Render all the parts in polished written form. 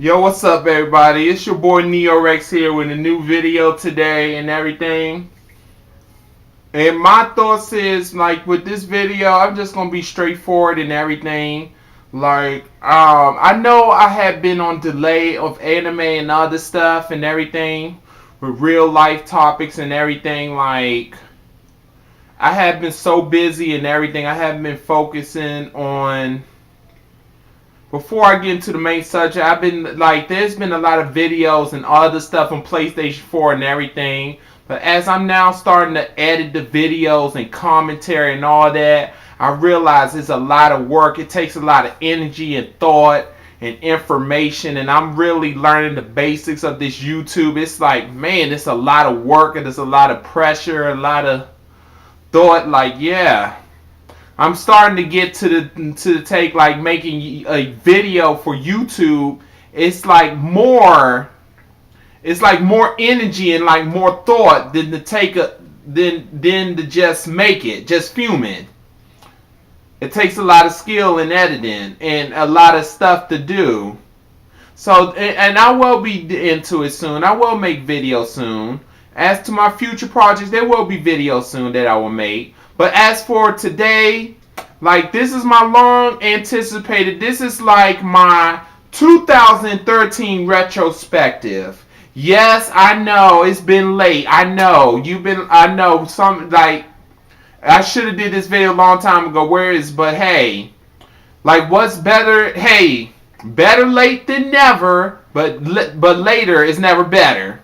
Yo, what's up, everybody? It's your boy Neorexx here with a new video today and everything. And my thoughts is, like, with this video, I'm just gonna be straightforward and everything. I know I have been on delay of anime and other stuff and everything with real life topics and everything. Like, I have been so busy and everything. I haven't been focusing on. Before I get into the main subject, I've been like, there's been a lot of videos and other stuff on PlayStation 4 and everything. But as I'm now starting to edit the videos and commentary and all that, I realize it's a lot of work. It takes a lot of energy and thought and information. And I'm really learning the basics of this YouTube. It's like, man, it's a lot of work and there's a lot of pressure, a lot of thought. Like, yeah. I'm starting to get to the take, like, making a video for YouTube. It's like more energy and like more thought than to just make it, just film it. It takes a lot of skill in editing and a lot of stuff to do. So, and I will be into it soon. I will make videos soon. As to my future projects, there will be videos soon that I will make. But as for today, like, this is my long anticipated, this is like my 2013 retrospective. Yes, I know, it's been late. I know, I should have did this video a long time ago. But hey, like, what's better? Hey, better late than never, but later is never better.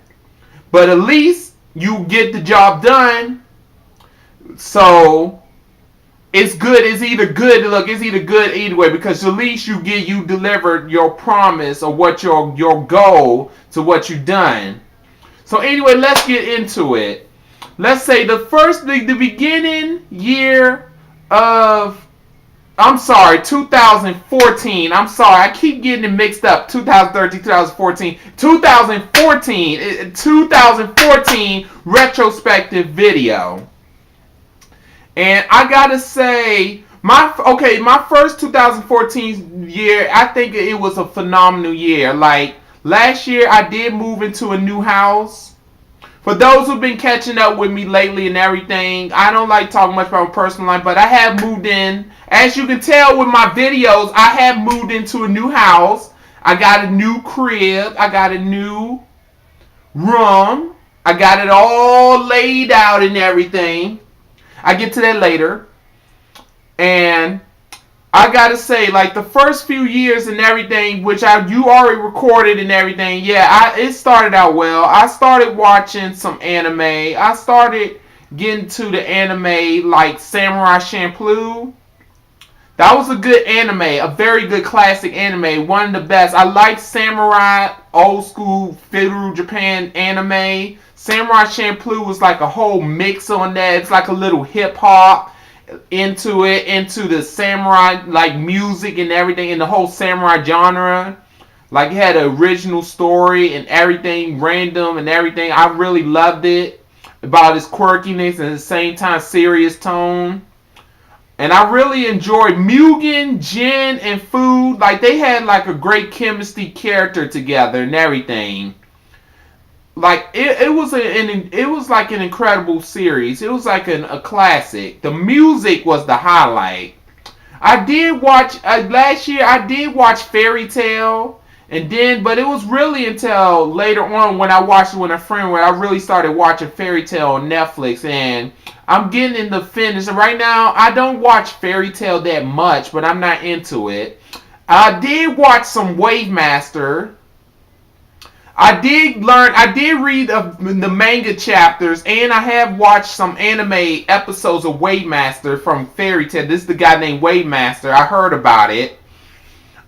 But at least you get the job done. So it's good. It's either good. Look, it's either good either way, because at least you delivered your promise or what your goal to what you done. So anyway, let's get into it. Let's say the beginning year of, 2014. I'm sorry, I keep getting it mixed up. 2013, 2014, 2014 retrospective video. And I gotta say, my first 2014 year, I think it was a phenomenal year. Like, last year, I did move into a new house. For those who've been catching up with me lately and everything, I don't like talking much about my personal life, but I have moved in. As you can tell with my videos, I have moved into a new house. I got a new crib. I got a new room. I got it all laid out and everything. I get to that later. And I gotta say, like, the first few years and everything, which you already recorded and everything, yeah, it started out well. I started watching some anime. I started getting to the anime like Samurai Champloo. That was a good anime, a very good classic anime, one of the best. I like samurai, old school feudal Japan anime. Samurai Champloo was like a whole mix on that. It's like a little hip hop into the samurai, like, music and everything, in the whole samurai genre. Like, it had an original story and everything, random and everything. I really loved it, about its quirkiness and at the same time serious tone. And I really enjoyed Mugen, Jin, and Food. Like, they had like a great chemistry character together and everything. Like, it was like an incredible series. It was like a classic. The music was the highlight. I did watch last year. I did watch Fairy Tail, but it was really until later on when I watched it with a friend where I really started watching Fairy Tail on Netflix, and I'm getting in the finish. Right now, I don't watch Fairy Tail that much, but I'm not into it. I did watch some Wave Master. I did read the manga chapters, and I have watched some anime episodes of Wave Master from Fairy Tail. This is the guy named Wave Master. I heard about it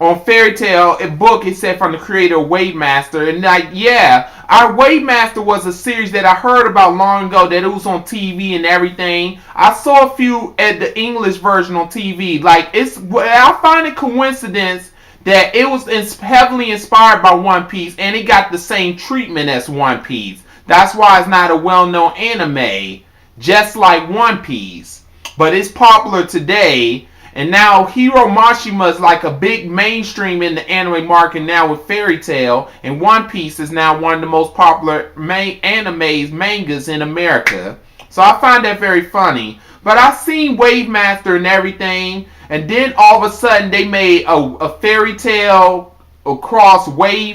on Fairy Tail, a book, it said, from the creator of Wave Master. And like, yeah, our Wave Master was a series that I heard about long ago, that it was on TV and everything. I saw a few at the English version on TV. Like, I find it coincidence that it was heavily inspired by One Piece, and it got the same treatment as One Piece. That's why it's not a well-known anime, just like One Piece. But it's popular today, And now Hiro Mashima is like a big mainstream in the anime market now with Fairy Tail, and One Piece is now one of the most popular mangas in America. So I find that very funny. But I seen Wave Master and everything, and then all of a sudden they made a Fairy Tail crossover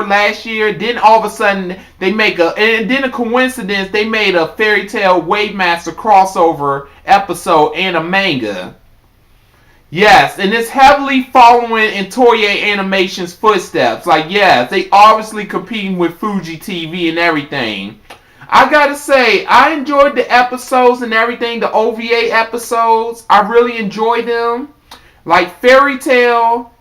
last year. Then all of a sudden they make and then a coincidence, they made a Fairy Tail Wave Master crossover episode and a manga. Yes, and it's heavily following in Toei Animation's footsteps. Like, yes, they obviously competing with Fuji TV and everything. I gotta say, I enjoyed the episodes and everything, the OVA episodes. I really enjoyed them. Like Fairy Tail,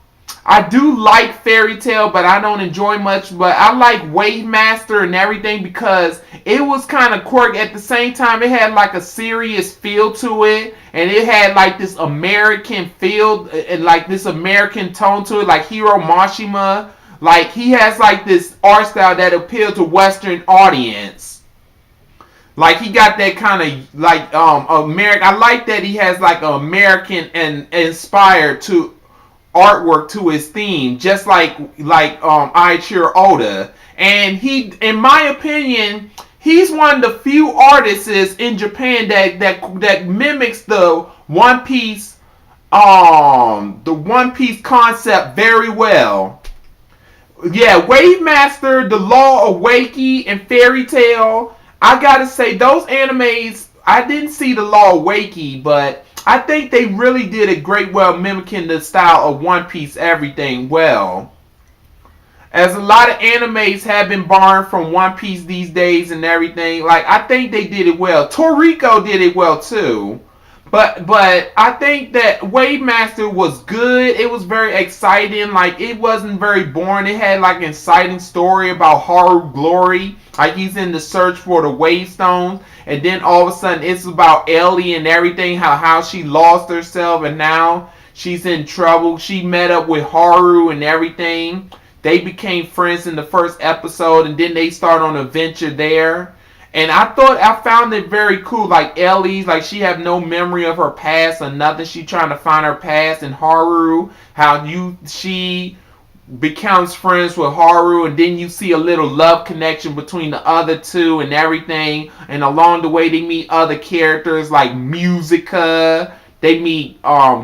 I do like Fairy Tail, but I don't enjoy much. But I like Wave Master and everything because it was kind of quirky. At the same time, it had like a serious feel to it, and it had like this American feel and like this American tone to it. Like Hiro Mashima, like he has like this art style that appealed to Western audience. Like he got that kind of like American. I like that he has like American and inspired to artwork to his theme, just like Aichiro Oda. And he, in my opinion, he's one of the few artists in Japan that mimics the One Piece concept very well. Yeah, Wave Master, The Law of Waiki, and Fairy Tail. I gotta say, those animes, I didn't see The Law of Waiki, but I think they really did a great well mimicking the style of One Piece everything well. As a lot of animes have been borrowed from One Piece these days and everything, like I think they did it well. Toriko did it well too. But I think that Wave Master was good. It was very exciting. Like it wasn't very boring. It had like an exciting story about Haru Glory. Like he's in the search for the Wave Stones. And then all of a sudden it's about Ellie and everything. How she lost herself and now she's in trouble. She met up with Haru and everything. They became friends in the first episode. And then they start on a venture there. And I found it very cool. Like Ellie's, like she have no memory of her past or nothing. She trying to find her past. And Haru, she becomes friends with Haru, and then you see a little love connection between the other two and everything. And along the way, they meet other characters like Musica. They meet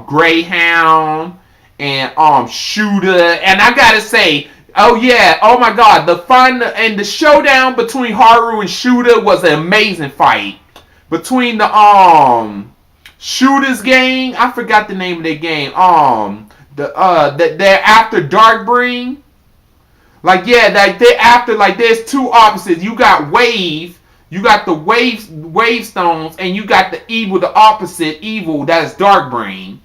Greyhound and Shooter. And I gotta say, oh yeah, oh my god, the fun and the showdown between Haru and Shooter was an amazing fight. Between the Shooter's gang, I forgot the name of their game. They're after Darkbring. Like yeah, like they're after, like there's two opposites. You got Wave, you got the wave stones, and you got the evil, the opposite evil, that's Darkbring.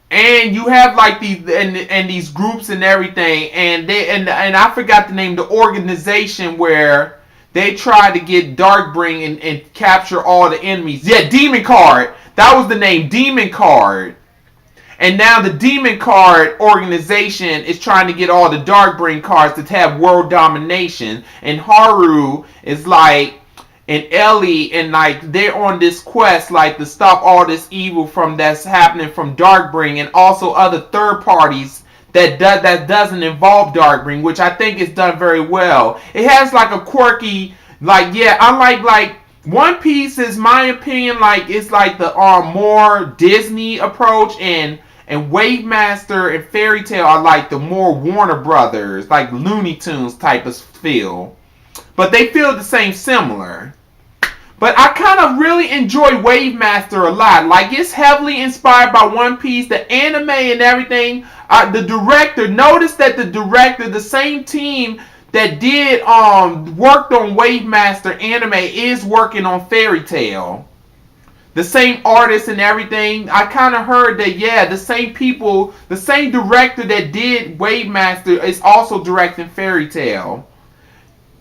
And you have like these and these groups and everything, and I forgot the name, the organization where they try to get Darkbring and capture all the enemies. Yeah, Demon Card. That was the name, Demon Card. And now the Demon Card organization is trying to get all the Darkbring cards to have world domination. And Haru is like, and Ellie, and like they're on this quest like to stop all this evil that's happening from Darkbring, and also other third parties that doesn't involve Darkbring, which I think is done very well. It has like a quirky, like yeah, I like One Piece is my opinion, like it's like the more Disney approach, and Wave Master and Fairy Tail are like the more Warner Brothers, like Looney Tunes type of feel. But they feel the same similar. But I kind of really enjoy Wave Master a lot. Like it's heavily inspired by One Piece, the anime and everything. The director, notice that the director, the same team that did worked on Wave Master anime is working on Fairy Tail. The same artists and everything. I kind of heard that, yeah, the same people, the same director that did Wave Master is also directing Fairy Tail.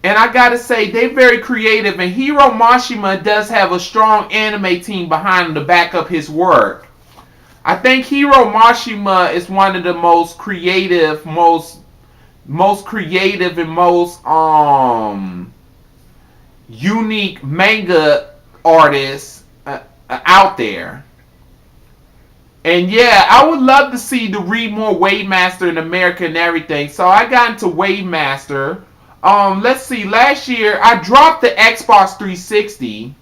And I gotta say, they're very creative, and Hiro Mashima does have a strong anime team behind him to back up his work. I think Hiro Mashima is one of the most creative, most creative and most unique manga artists out there. And yeah, I would love to see to read more Wavemaster in America and everything. So I got into Wavemaster. Let's see. Last year I dropped the Xbox 360,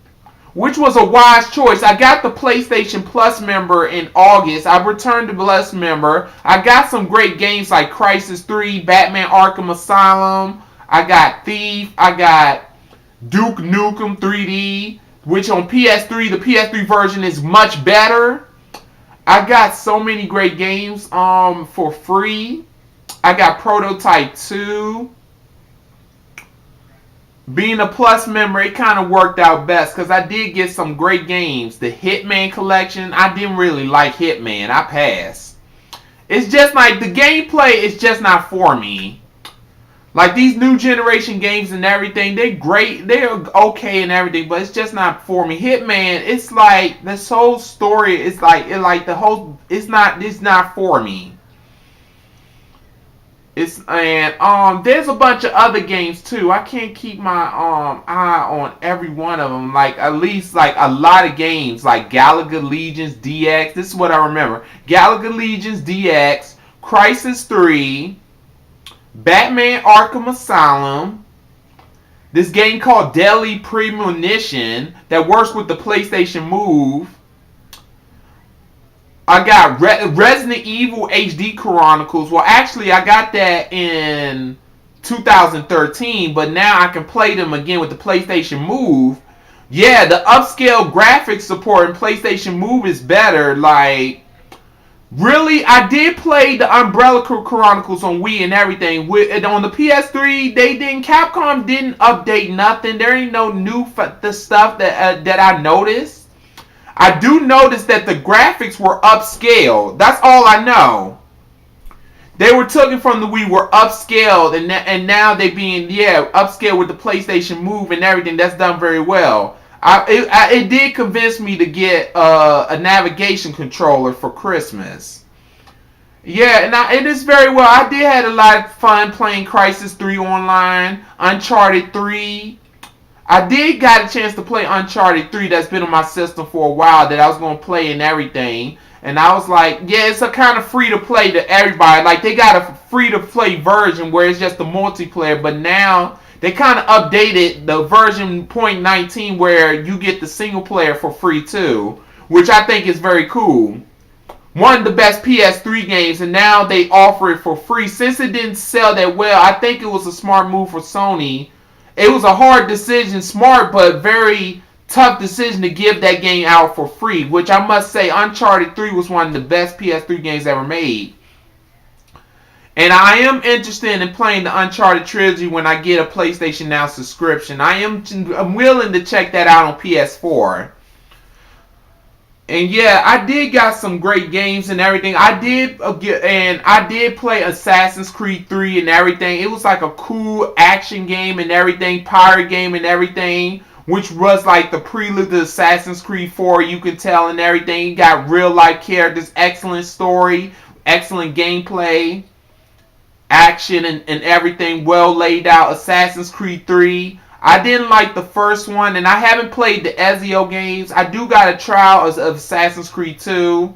which was a wise choice. I got the PlayStation Plus member in August. I returned the Plus member. I got some great games like Crysis 3, Batman Arkham Asylum. I got Thief. I got Duke Nukem 3D, which on PS3, the PS3 version is much better. I got so many great games for free. I got Prototype 2. Being a Plus member, it kind of worked out best because I did get some great games. The Hitman collection, I didn't really like Hitman. I passed. It's just like the gameplay is just not for me. Like these new generation games and everything, they're great, they're okay and everything, but it's just not for me. Hitman, it's like this whole story is like the whole, it's not for me. It's and there's a bunch of other games too. I can't keep my eye on every one of them. Like at least like a lot of games like Galaga Legions DX. This is what I remember: Galaga Legions DX, Crysis 3, Batman Arkham Asylum. This game called Deadly Premonition that works with the PlayStation Move. I got Resident Evil HD Chronicles. Well, actually, I got that in 2013, but now I can play them again with the PlayStation Move. Yeah, the upscale graphics support in PlayStation Move is better. Like, really, I did play the Umbrella Chronicles on Wii and everything. On the PS3, Capcom didn't update nothing. There ain't no new the stuff that I noticed. I do notice that the graphics were upscaled. That's all I know. They were taken from the Wii, were upscaled, and now they being upscaled with the PlayStation Move and everything. That's done very well. It did convince me to get a navigation controller for Christmas. Yeah, and it is very well. I did have a lot of fun playing Crysis 3 online, Uncharted 3. I did got a chance to play Uncharted 3 that's been on my system for a while that I was going to play and everything. And I was like, yeah, it's a kind of free to play to everybody. Like they got a free to play version where it's just the multiplayer. But now they kind of updated the version .19 where you get the single player for free too. Which I think is very cool. One of the best PS3 games, and now they offer it for free. Since it didn't sell that well, I think it was a smart move for Sony. It was a hard decision, smart but very tough decision to give that game out for free, which I must say Uncharted 3 was one of the best PS3 games ever made. And I am interested in playing the Uncharted trilogy when I get a PlayStation Now subscription. I'm willing to check that out on PS4. And yeah, I did got some great games and everything. I did play Assassin's Creed 3 and everything. It was like a cool action game and everything, pirate game and everything, which was like the prelude to Assassin's Creed 4. You can tell and everything. You got real life characters, excellent story, excellent gameplay, action and everything well laid out. Assassin's Creed 3. I didn't like the first one, and I haven't played the Ezio games. I do got a trial of Assassin's Creed 2.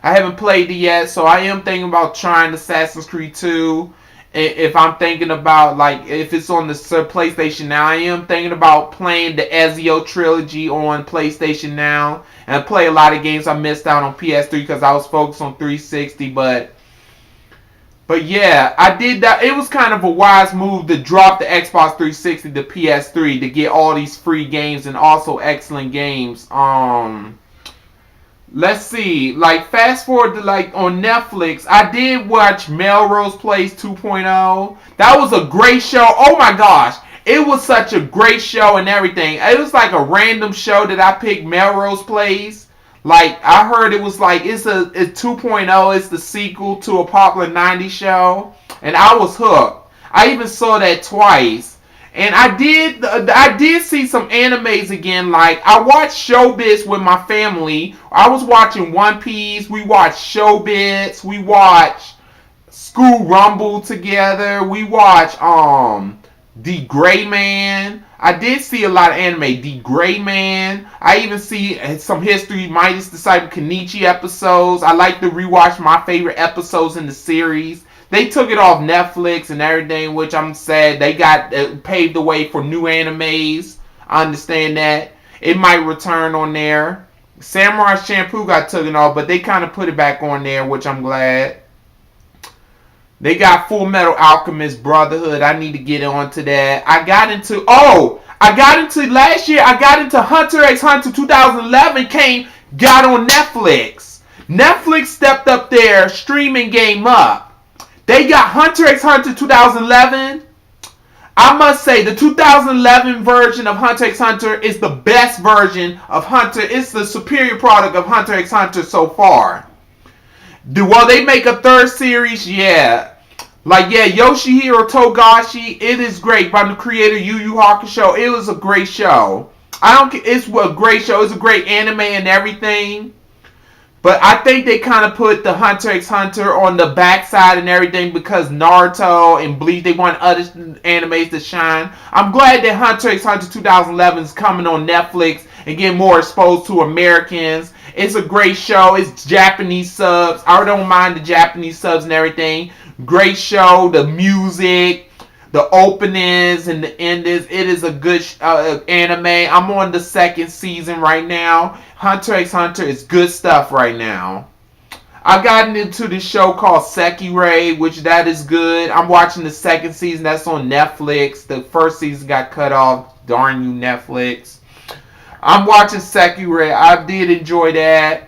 I haven't played it yet, so I am thinking about trying Assassin's Creed 2. If I'm thinking about, like, if it's on the PlayStation Now, I am thinking about playing the Ezio trilogy on PlayStation Now. And I play a lot of games I missed out on PS3 because I was focused on 360, But yeah, I did that. It was kind of a wise move to drop the Xbox 360 to PS3 to get all these free games and also excellent games. Let's see. Like fast forward to like on Netflix, I did watch Melrose Place 2.0. That was a great show. Oh my gosh. It was such a great show and everything. It was like a random show that I picked, Melrose Place. Like, I heard it was like, it's 2.0, it's the sequel to a popular 90s show. And I was hooked. I even saw that twice. And I did see some animes again. Like, I watched Showbiz with my family. I was watching One Piece. We watched Showbiz. We watched School Rumble together. We watched, The Gray Man. I did see a lot of anime. The Gray Man. I even see some History Midas Disciple Kenichi episodes. I like to rewatch my favorite episodes in the series. They took it off Netflix and everything, which I'm sad. They got paved the way for new animes. I understand that. It might return on there. Samurai Champloo got taken off, but they kind of put it back on there, which I'm glad. They got Full Metal Alchemist Brotherhood. I need to get onto that. Last year, I got into Hunter x Hunter 2011 got on Netflix. Netflix stepped up their streaming game up. They got Hunter x Hunter 2011. I must say, the 2011 version of Hunter x Hunter is the best version of Hunter. It's the superior product of Hunter x Hunter so far. Will they make a third series? Yeah. Yoshihiro Togashi, it is great. By the creator Yu Yu Hakusho. It was a great show. It's a great show. It's a great anime and everything. But I think they kind of put the Hunter x Hunter on the backside and everything because Naruto and Bleach, they want other animes to shine. I'm glad that Hunter x Hunter 2011 is coming on Netflix and getting more exposed to Americans. It's a great show. It's Japanese subs. I don't mind the Japanese subs and everything. Great show. The music, the openings and the endings. It is a good anime. I'm on the second season right now. Hunter x Hunter is good stuff right now. I've gotten into this show called Sekirei, which that is good. I'm watching the second season. That's on Netflix. The first season got cut off. Darn you, Netflix. I'm watching Sekirei. I did enjoy that.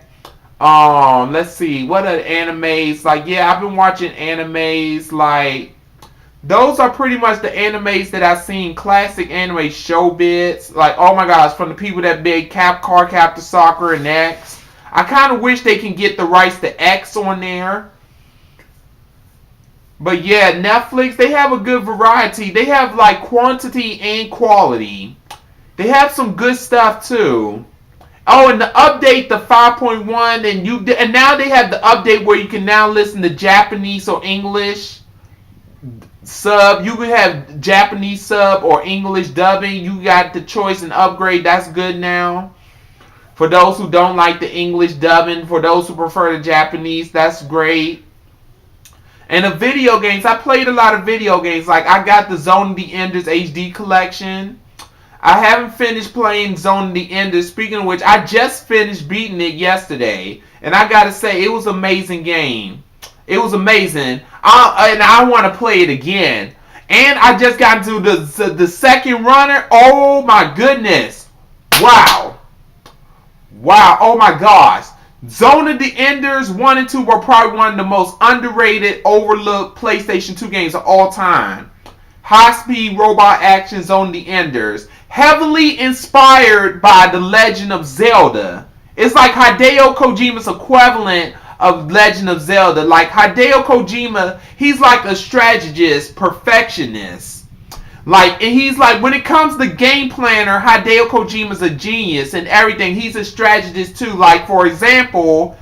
Let's see. What are animes? I've been watching animes those are pretty much the animes that I've seen. Classic anime show bits. Oh my gosh, from the people that made Car Captor Sakura and X. I kind of wish they can get the rights to X on there. But yeah, Netflix, they have a good variety. They have quantity and quality. They have some good stuff too. Oh, and the update, the 5.1, and now they have the update where you can now listen to Japanese or English sub. You can have Japanese sub or English dubbing. You got the choice and upgrade. That's good now. For those who don't like the English dubbing, for those who prefer the Japanese, that's great. And the video games, I played a lot of video games. I got the Zone of the Enders HD collection. I haven't finished playing Zone of the Enders. Speaking of which, I just finished beating it yesterday. And I gotta say, it was an amazing game. It was amazing. And I want to play it again. And I just got into the second runner. Oh my goodness. Wow. Wow. Oh my gosh. Zone of the Enders 1 and 2 were probably one of the most underrated, overlooked PlayStation 2 games of all time. High-speed robot action Zone of the Enders. Heavily inspired by The Legend of Zelda. It's like Hideo Kojima's equivalent of Legend of Zelda. Hideo Kojima, he's like a strategist, perfectionist. And he's when it comes to game planner, Hideo Kojima's a genius and everything. He's a strategist too. For example,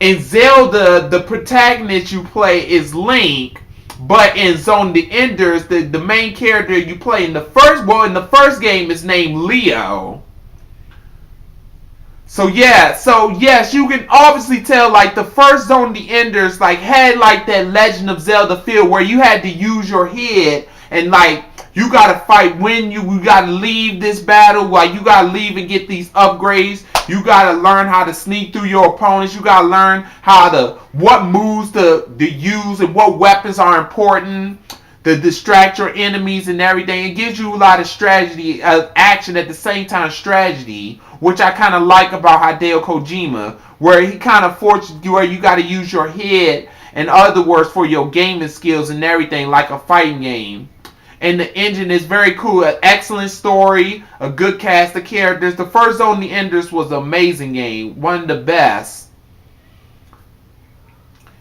in Zelda, the protagonist you play is Link. But in Zone of the Enders, the main character you play in the first game is named Leo. So yes, you can obviously tell the first Zone of the Enders had that Legend of Zelda feel where you had to use your head and you gotta fight when you gotta leave this battle, you gotta leave and get these upgrades. You gotta learn how to sneak through your opponents. You gotta learn what moves to use and what weapons are important to distract your enemies and everything. It gives you a lot of strategy, action at the same time, strategy, which I kind of like about Hideo Kojima, where he kind of forces you where you gotta use your head, in other words, for your gaming skills and everything, like a fighting game. And the engine is very cool. An excellent story. A good cast of characters. The first Zone of the Enders was an amazing game. One of the best.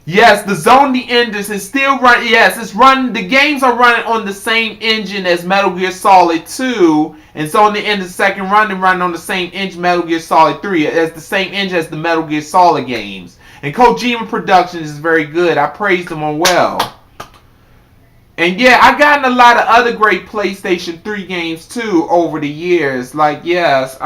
Yes, the Zone of the Enders is still running. Yes, it's running. The games are running on the same engine as Metal Gear Solid 2. And Zone of the Enders second running on the same engine Metal Gear Solid 3. It's the same engine as the Metal Gear Solid games. And Kojima Productions is very good. I praised them on well. And yeah, I gotten a lot of other great PlayStation 3 games too over the years. Like yes,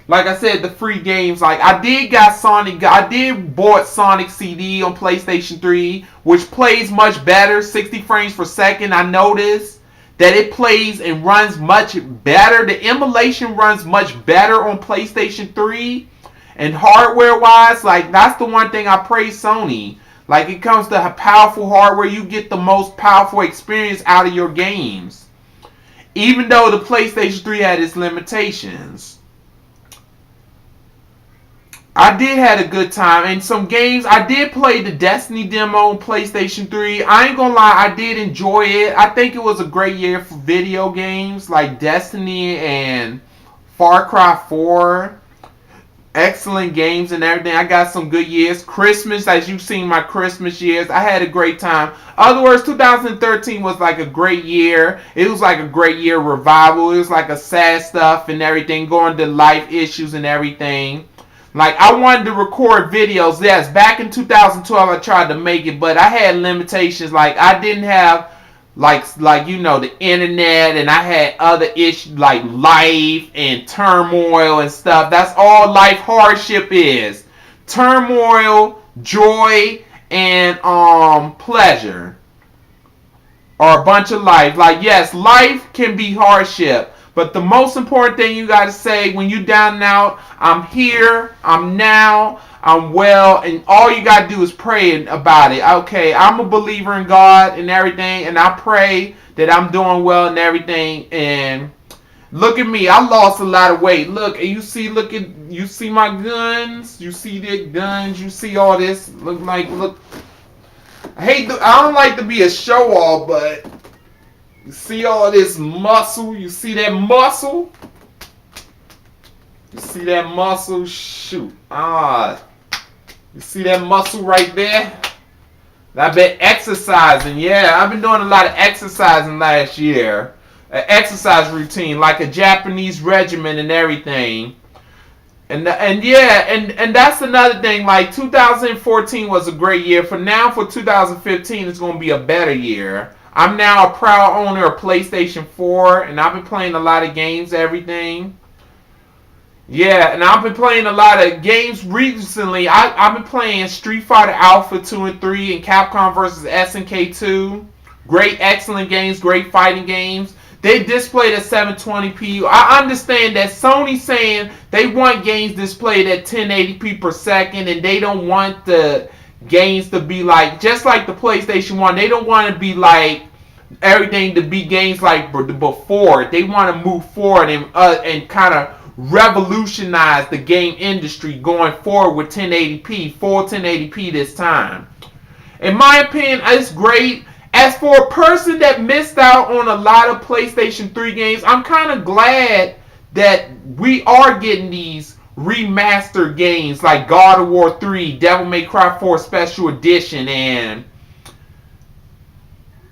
like I said, the free games. Like I did got Sonic. I did bought Sonic CD on PlayStation 3, which plays much better, 60 frames per second. I noticed that it plays and runs much better. The emulation runs much better on PlayStation 3, and hardware wise, like that's the one thing I praise Sony. Like it comes to powerful hardware, you get the most powerful experience out of your games. Even though the PlayStation 3 had its limitations. I did had a good time, and some games I did play the Destiny demo on PlayStation 3. I ain't gonna lie, I did enjoy it. I think it was a great year for video games like Destiny and Far Cry 4. Excellent games and everything. I got some good years. Christmas, as you've seen my Christmas years, I had a great time. In other words, 2013 was like a great year. It was like a great year revival. It was like a sad stuff and everything, going to life issues and everything. Like I wanted to record videos. Yes, back in 2012 I tried to make it, but I had limitations. Like I didn't have like you know, the internet, and I had other issues like life and turmoil and stuff. That's all life hardship is. Turmoil, joy, and pleasure are a bunch of life. Like yes, life can be hardship. But the most important thing you got to say when you down and out, I'm here, I'm now, I'm well, and all you got to do is pray about it. Okay, I'm a believer in God and everything, and I pray that I'm doing well and everything. And look at me, I lost a lot of weight. Look, and you see my guns, you see the guns, you see all this. Look. I don't like to be a show off, but you see all this muscle? You see that muscle? You see that muscle? Shoot. You see that muscle right there? I've been exercising. Yeah, I've been doing a lot of exercising last year. An exercise routine, like a Japanese regimen and everything. And that's another thing. Like 2014 was a great year. For 2015, it's going to be a better year. I'm now a proud owner of PlayStation 4, and I've been playing a lot of games, everything. Yeah, and I've been playing a lot of games recently. I've been playing Street Fighter Alpha 2 and 3 and Capcom vs. SNK 2. Great, excellent games, great fighting games. They displayed at 720p. I understand that Sony's saying they want games displayed at 1080p per second, and they don't want the games to be like, just like the PlayStation 1, they don't want to be like everything to be games like before. They want to move forward and kind of revolutionize the game industry going forward with 1080p, full 1080p this time. In my opinion, it's great. As for a person that missed out on a lot of PlayStation 3 games, I'm kind of glad that we are getting these remastered games like God of War 3, Devil May Cry 4 Special Edition, and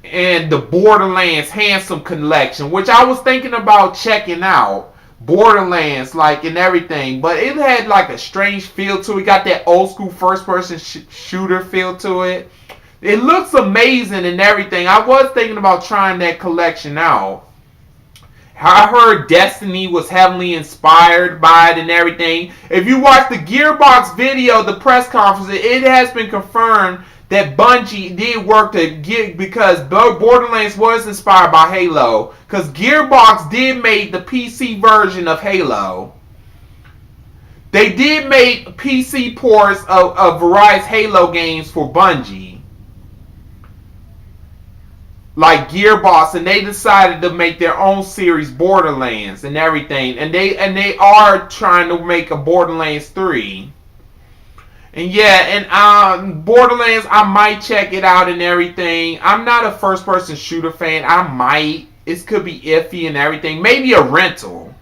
the Borderlands Handsome Collection, which I was thinking about checking out. Borderlands, like, and everything, but it had like a strange feel to it. Got that old school first person shooter feel to it. It looks amazing and everything. I was thinking about trying that collection out. I heard Destiny was heavily inspired by it and everything. If you watch the Gearbox video, the press conference, it has been confirmed that Bungie did work to get, because Borderlands was inspired by Halo. Because Gearbox did make the PC version of Halo. They did make PC ports of various Halo games for Bungie. Like Gearbox, and they decided to make their own series, Borderlands and everything, and they are trying to make a Borderlands 3. And yeah, and Borderlands, I might check it out and everything. I'm not a first person shooter fan. I might. It could be iffy and everything. Maybe a rental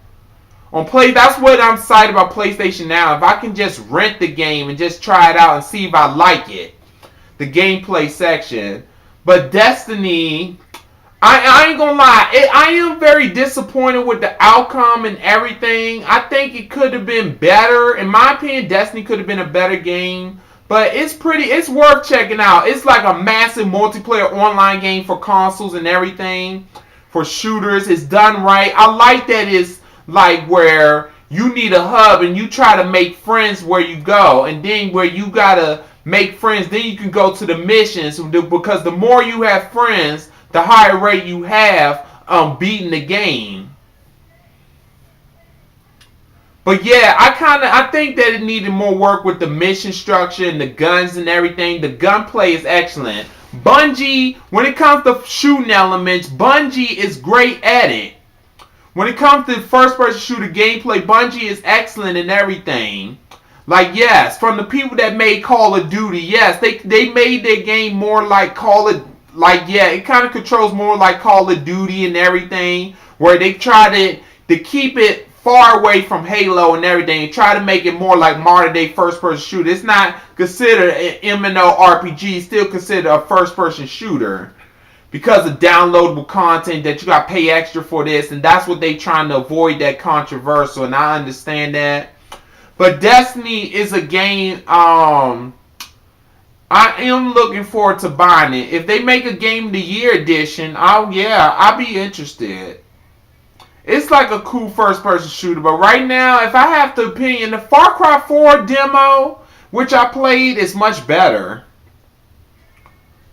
on Play. That's what I'm excited about PlayStation Now. If I can just rent the game and just try it out and see if I like it, the gameplay section. But Destiny, I ain't gonna lie, I am very disappointed with the outcome and everything. I think it could have been better. In my opinion, Destiny could have been a better game. But it's worth checking out. It's like a massive multiplayer online game for consoles and everything. For shooters, it's done right. I like that it's like where you need a hub and you try to make friends where you go. And then where you gotta make friends, then you can go to the missions. Because the more you have friends, the higher rate you have beating the game. But yeah, I think that it needed more work with the mission structure and the guns and everything. The gunplay is excellent. Bungie, when it comes to shooting elements, Bungie is great at it. When it comes to first-person shooter gameplay, Bungie is excellent in everything. Like, yes, from the people that made Call of Duty, yes, they made their game more like it kind of controls more like Call of Duty and everything, where they try to keep it far away from Halo and everything and try to make it more like modern day first person shooter. It's not considered an MMORPG, it's still considered a first person shooter because of downloadable content that you got to pay extra for this, and that's what they trying to avoid, that controversial, and I understand that. But Destiny is a game I am looking forward to buying it. If they make a Game of the Year edition, I'll be interested. It's like a cool first-person shooter, but right now, if I have to opinion, the Far Cry 4 demo, which I played, is much better.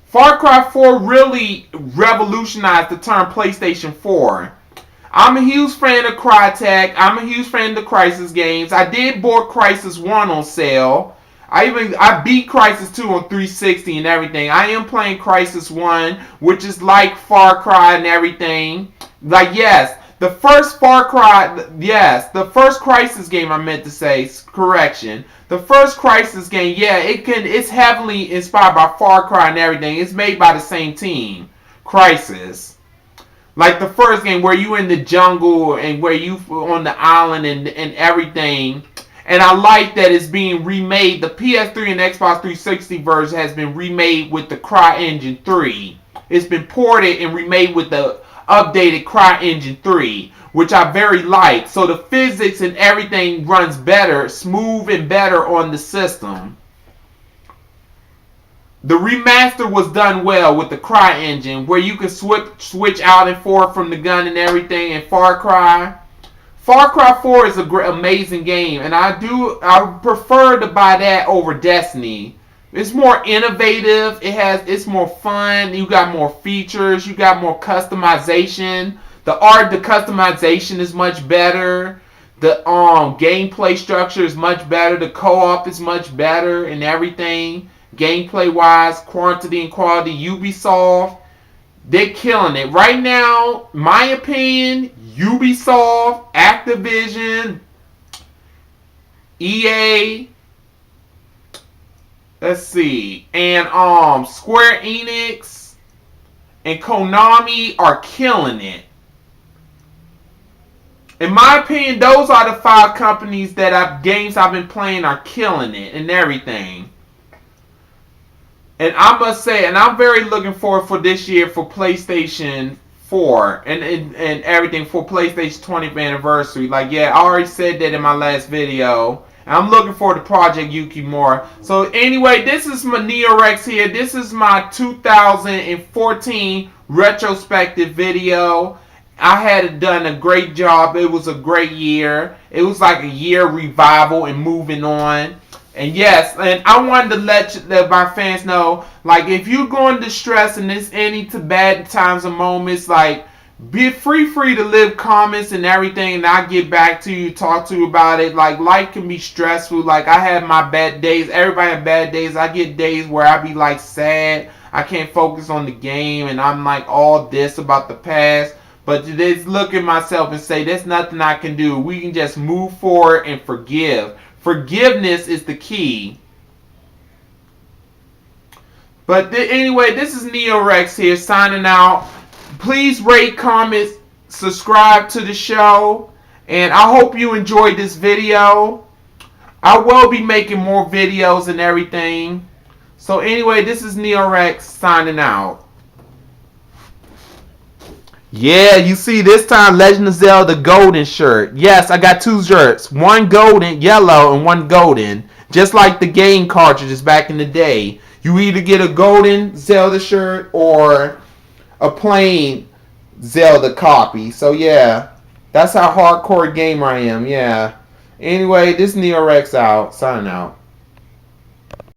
Far Cry 4 really revolutionized the term PlayStation 4. I'm a huge fan of Crytek. I'm a huge fan of the Crysis games. I did bought Crysis 1 on sale. I beat Crysis 2 on 360 and everything. I am playing Crysis 1, which is like Far Cry and everything. Like, yes. The first the first Crysis game I meant to say, correction. The first Crysis game, it's heavily inspired by Far Cry and everything. It's made by the same team, Crysis. Like the first game where you in the jungle and where you on the island and everything. And I like that it's being remade. The PS3 and Xbox 360 version has been remade with the CryEngine 3. It's been ported and remade with the updated CryEngine 3, which I very like. So the physics and everything runs better, smooth and better on the system. The remaster was done well with the CryEngine, where you can switch out and forth from the gun and everything in Far Cry. Far Cry 4 is an amazing game, and I prefer to buy that over Destiny. It's more innovative. It's more fun. You got more features. You got more customization. The customization is much better. The gameplay structure is much better. The co-op is much better and everything. Gameplay wise, quantity and quality. Ubisoft, they're killing it right now. My opinion, Ubisoft, Activision, EA. Let's see. And Square Enix and Konami are killing it. In my opinion, those are the 5 companies games I've been playing are killing it and everything. And I must say, and I'm very looking forward for this year for PlayStation 4 and everything for PlayStation 20th anniversary. Like, I already said that in my last video. I'm looking forward to Project Yuki more. So anyway, this is my Neorexx here. This is my 2014 retrospective video. I had done a great job. It was a great year. It was like a year revival and moving on. And yes, and I wanted to let my fans know, like, if you're going to stress and there's any bad times and moments, like, be free to leave comments and everything, and I'll get back to you, talk to you about it. Like, life can be stressful. Like, I have my bad days. Everybody has bad days. I get days where I be, like, sad. I can't focus on the game, and I'm, like, all this about the past. But to just look at myself and say, there's nothing I can do. We can just move forward and forgive. Forgiveness is the key. But anyway, this is Neorexx here, signing out. Please rate, comment, subscribe to the show, and I hope you enjoyed this video. I will be making more videos and everything. So anyway, this is Neorexx signing out. Yeah, you see this time Legend of Zelda golden shirt. Yes, I got 2 shirts. One golden, yellow, and one golden. Just like the game cartridges back in the day. You either get a golden Zelda shirt or a plain Zelda copy. So yeah, that's how hardcore gamer I am. Yeah. Anyway, this Neorexx out. Signing out.